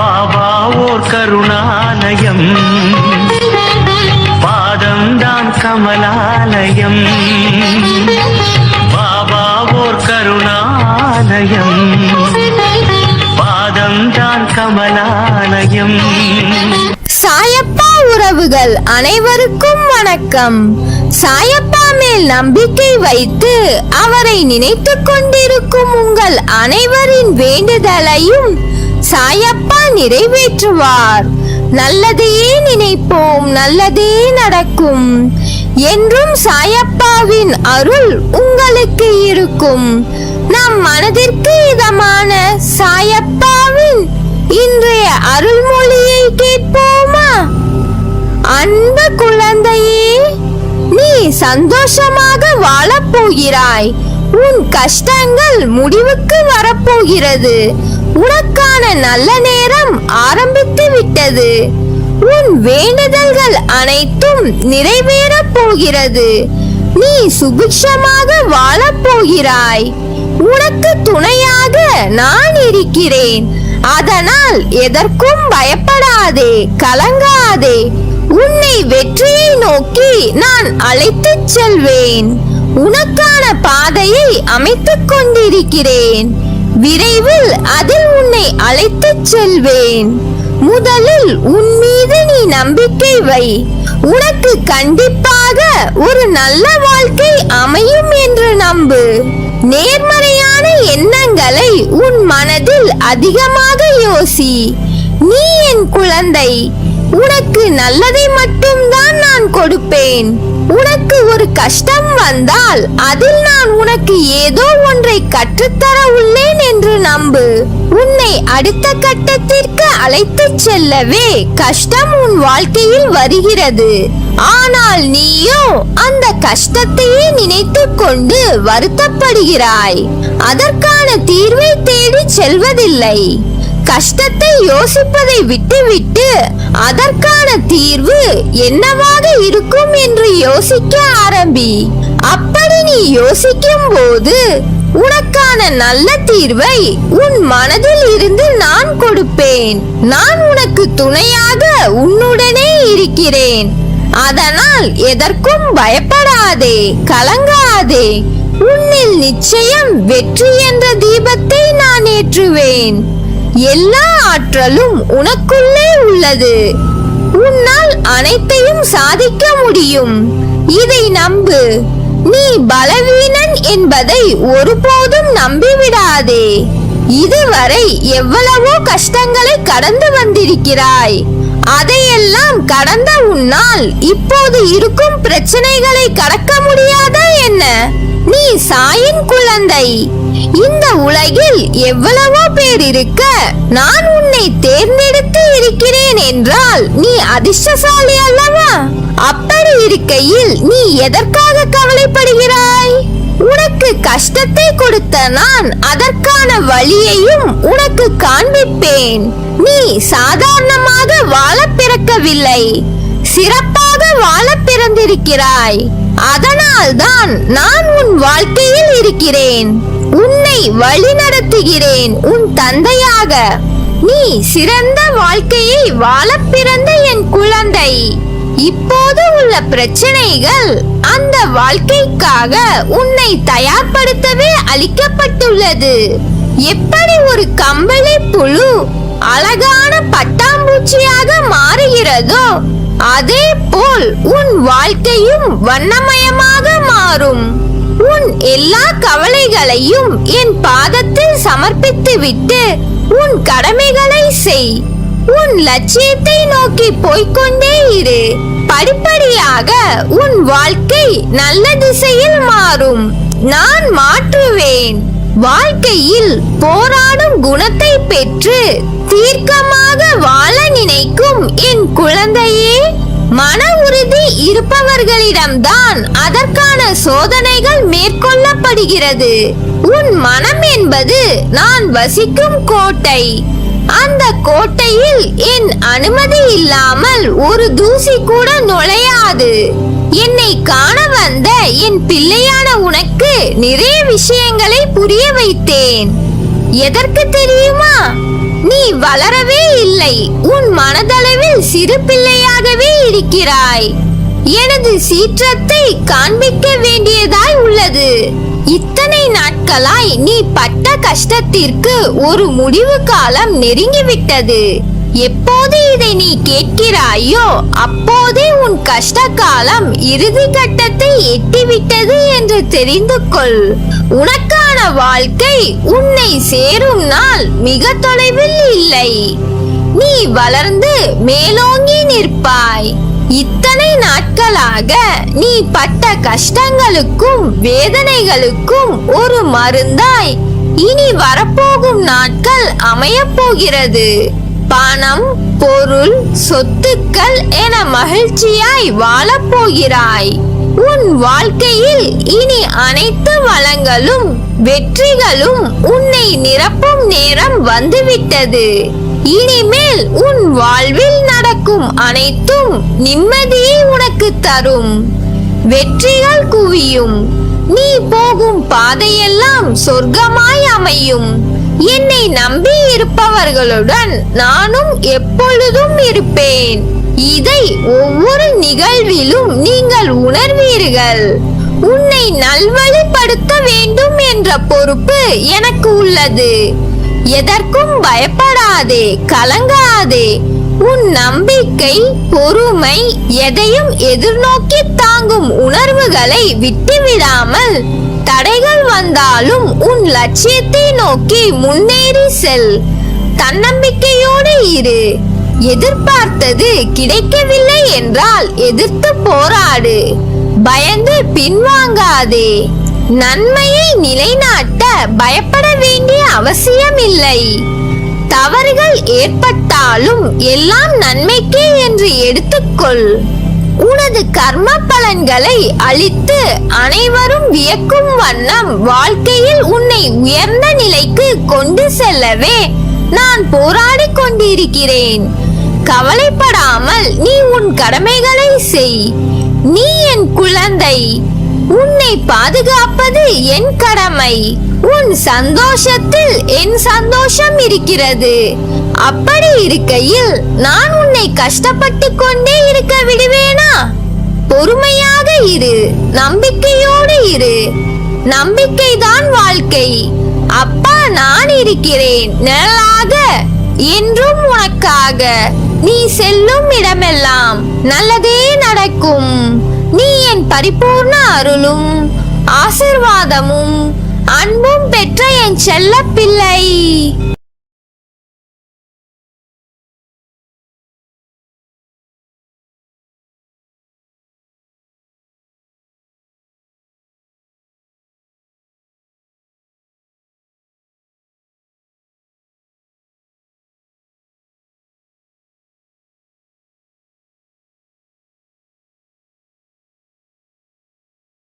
பாபா ஓர் கருணாலயம், பாதம்தான் கமலாலயம். பாபா ஓர் கருணாலயம், பாதம்தான் கமலாலயம். சாயப்பா உறவுகள் அனைவருக்கும் வணக்கம். சாயப்பா மேல் நம்பிக்கை வைத்து அவரை நினைத்து கொண்டிருக்கும் உங்கள் அனைவரின் வேண்டுதலையும் சாயப்பா நிறைவேற்றுவார். நல்லதையே நினைப்போம், நல்லதே நடக்கும். என்றும் சாயப்பாவின் அருள் உங்களுக்கு இருக்கும். நம் மனதிற்கு இதமான சாயப்பாவின் இன்றைய அருள்மொழியை கேட்போமா? அன்பு குழந்தையே, நீ சந்தோஷமாக வாழப் போகிறாய். உன் கஷ்டங்கள் முடிவுக்கு வரப்போகிறது. உனக்கான நல்ல நேரம் ஆரம்பித்து விட்டது. உன் வேண்டுதல்கள் அனைத்தும் நிறைவேறப் போகிறது. நீ சுபிக்ஷமாக வாழப் போகிறாய். உனக்கு துணையாக நான் இருக்கிறேன். அதனால் எதற்கும் பயப்படாதே, கலங்காதே. உன்னை வெற்றியை நோக்கி நான் அழைத்துச் செல்வேன். உனக்கான பாதையை அமைத்துக் கொண்டிருக்கிறேன். விரைவில் அதில் உன்னை அழைத்துச் செல்வேன். முதலில் உன் மீது நீ நம்பிக்கை வை. உனக்கு கண்டிப்பாக ஒரு நல்ல வாழ்க்கை அமையும் என்று நம்பு. நேர்மறையான எண்ணங்களை உன் மனதில் அதிகமாக யோசி. நீ என் குழந்தை. உனக்கு நல்லதை மட்டும்தான் நான் கொடுப்பேன். உனக்கு ஒரு கஷ்டம் வந்தால் அதில் நான் உனக்கு ஏதோ ஒன்றை கற்றுத்தர உள்ளேன் என்று நம்பு. உன்னை அடுத்த கட்டத்திற்கு அழைத்துச் செல்லவே கஷ்டம் உன் வாழ்க்கையில் வருகிறது. ஆனால் நீயோ அந்த கஷ்டத்தையே நினைத்துக் கொண்டு வருத்தப்படுகிறாய். அதற்கான தீர்வை தேடி செல்வதில்லை. கஷ்டத்தை யோசிப்பதை விட்டுவிட்டு அதற்கான தீர்வு என்னவாக இருக்கும் என்று யோசிக்க ஆரம்பி. அப்படி நீ யோசிக்கும் போது உனக்கான நல்ல தீர்வை உன் மனதில் இருந்து நான் கொடுப்பேன். நான் உனக்கு துணையாக உன்னுடனே இருக்கிறேன். அதனால் எதற்கும் பயப்படாதே, கலங்காதே. உன்னில் நிச்சயம் வெற்றி என்ற தீபத்தை நான் ஏற்றுவேன். எல்லா ஆற்றலும் உனக்குள்ளே உள்ளது. உன்னால் அனைத்தையும் சாதிக்க முடியும். இதை நம்பு. நீ பலவீனன் என்பதை ஒருபோதும் நம்பிவிடாதே. இதுவரை எவ்வளவோ கஷ்டங்களை கடந்து வந்திருக்கிறாய். அதையெல்லாம் கடந்த உன்னால் இப்போது இருக்கும் பிரச்சனைகளை கடக்க முடியாதா என்ன? நீ சாயின் குழந்தை. இந்த உலகில் எவ்வளவோ பேர் இருக்க நான் உன்னை தேர்ந்தெடுத்து இருக்கிறேன் என்றால் நீ அதிர்ஷ்டசாலி அல்லவா? அப்படி இருக்கையில் நீ எதற்காக கவலைப்படுகிறாய்? உனக்கு கஷ்டத்தை கொடுத்த நான் அதற்கான வழியையும் உனக்கு காண்பிப்பேன். நீ சாதாரணமாக வாழ பிறக்கவில்லை, சிறப்பாக வாழ பிறந்திருக்கிறாய். அதனால்தான் நான் உன் வாழ்க்கையில் இருக்கிறேன். உன்னை வழி நடத்துகிறேன் உன் தந்தையாக. நீ சிறந்த வாழ்க்கையை வாழ பிறந்த என் குழந்தை. இப்போது உள்ள பிரச்சனைகள் அந்த வாழ்க்கைக்காக உன்னை தயார்படுத்தவே அளிக்கப்பட்டுள்ளது. எப்படி ஒரு கம்பளி புழு அழகான பட்டாம்பூச்சியாக மாறுகிறதோ அதே போல் உன் வாழ்க்கையும் வண்ணமயமாக மாறும். உன் எல்லா கவலைகளையும் என் பாதத்தில் சமர்ப்பித்து விட்டு உன் கடமைகளை செய். உன் லட்சியத்தை நோக்கி போய்கொண்டே இரு. படிப்படியாக உன் வாழ்க்கை நல்ல திசையில் மாறும். நான் மாற்றுவேன். வாழ்க்கையில் போராடும் குணத்தை பெற்று தீர்க்கமாக வாழ நினைக்கும் என் குழந்தையே, மன உறுதி இருப்பவர்களிடம்தான் அதற்கான சோதனைகள் மேற்கொள்ளப்படுகிறது. உன் மனம் என்பது நான் வசிக்கும் கோட்டை. அந்த கோட்டையில் என் அனுமதி இல்லாமல் ஒரு தூசி கூட நுழையாது. என்னை காண வந்த என் பிள்ளையான உனக்கு நிறைய விஷயங்களை புரிய வைத்தேன். எதற்கு தெரியுமா? நீ வளரவே இல்லை. உன் மனதளவில் சிறு பிள்ளையாகவே இருக்கிறாய். எனது சீற்றத்தை காண்பிக்க வேண்டியதாய் உள்ளது. இத்தனை நாட்களாய் நீ பட்ட கஷ்டத்திற்கு ஒரு முடிவு காலம் நெருங்கிவிட்டது. எப்போது இதை நீ கேட்கிறாயோ அப்போதே உன் கஷ்ட காலம் இறுதி கட்டத்தை எட்டிவிட்டது என்று தெரிந்து கொள். உனக்கான வாழ்க்கை உன்னை சேரும் நாள் மிக தொலைவில் இல்லை. நீ வளர்ந்து மேலோங்கி நிற்பாய். இத்தனை நாட்களாக நீ பட்ட கஷ்டங்களுக்கும் வேதனைகளுக்கும் ஒரு மருந்தாய் இனி வரப்போகும் நாட்கள் அமையப் போகிறது. பணம், பொருள், சொத்துக்கள் என மகிழ்ச்சியாய் வாழப் போகிறாய். உன் வாழ்க்கையில் இனி அனைத்து வளங்களும் வெற்றிகளும் உன்னை நிரப்பும் நேரம் வந்துவிட்டது. இனிமேல் உன் வாழ்வில் நடக்கும் அனைத்தும் நிம்மதியை உனக்கு தரும். வெற்றிகள் குவியும். நீ போகும் பாதையெல்லாம் சொர்க்கமாய் அமையும். என்னை நம்பி இருப்பவர்களுடன் நானும் எப்பொழுதும் இருப்பேன். இதை ஒவ்வொரு நிகழ்விலும் நீங்கள் உணர்வீர்கள். உன்னை நல்வழிப்படுத்த வேண்டும் என்ற பொறுப்பு எனக்கு உள்ளது. எதற்கும் பயப்படாதே, கலங்காதே. உன் நம்பிக்கை, பொறுமை, எதையும் எதிர்நோக்கி தாங்கும் உணர்வுகளை விட்டுவிடாமல் தடைகள் வந்தாலும் உன் லட்சியத்தை நோக்கி முன்னேறி செல். தன்னம்பிக்கையோடு இரு. எதிர்பார்த்தது கிடைக்கவில்லை என்றால் எதிர்த்து போராடு. பயந்து பின்வாங்காதே. நன்மையை நிலைநாட்ட பயப்பட வேண்டிய அவசியமில்லை. தவறுகள் ஏற்பட்டாலும் எல்லாம் நன்மைக்கே என்று எடுத்துக்கொள். உனது கர்ம பலன்களை அளித்து அனைவரும் வியக்கும் வண்ணம் வாழ்க்கையில் உன்னை உயர்ந்த நிலைக்கு கொண்டு செல்லவே நான் போராடி கொண்டிருக்கிறேன். கவலைப்படாமல் நீ உன் கடமைகளை செய். நீ என் குழந்தை. உன்னை பாதுகாப்பது என் கடமை. உன் சந்தோஷத்தில் என் சந்தோஷம் இருக்கிறது. அப்படி இருக்கையில் நான் உன்னை கஷ்டப்பட்டு கொண்டே இருக்க விடுவேனா? பொறுமையாக இரு. நம்பிக்கையோடு இரு. நம்பிக்கைதான் வாழ்க்கை. அப்பா நான் இருக்கிறேன் நிழலாக என்றும் உனக்காக. நீ செல்லும் இடமெல்லாம் நல்லதே நடக்கும். நீ என் பரிபூர்ண அருளும் ஆசிர்வாதமும் அன்பும் பெற்ற என் செல்ல பிள்ளை.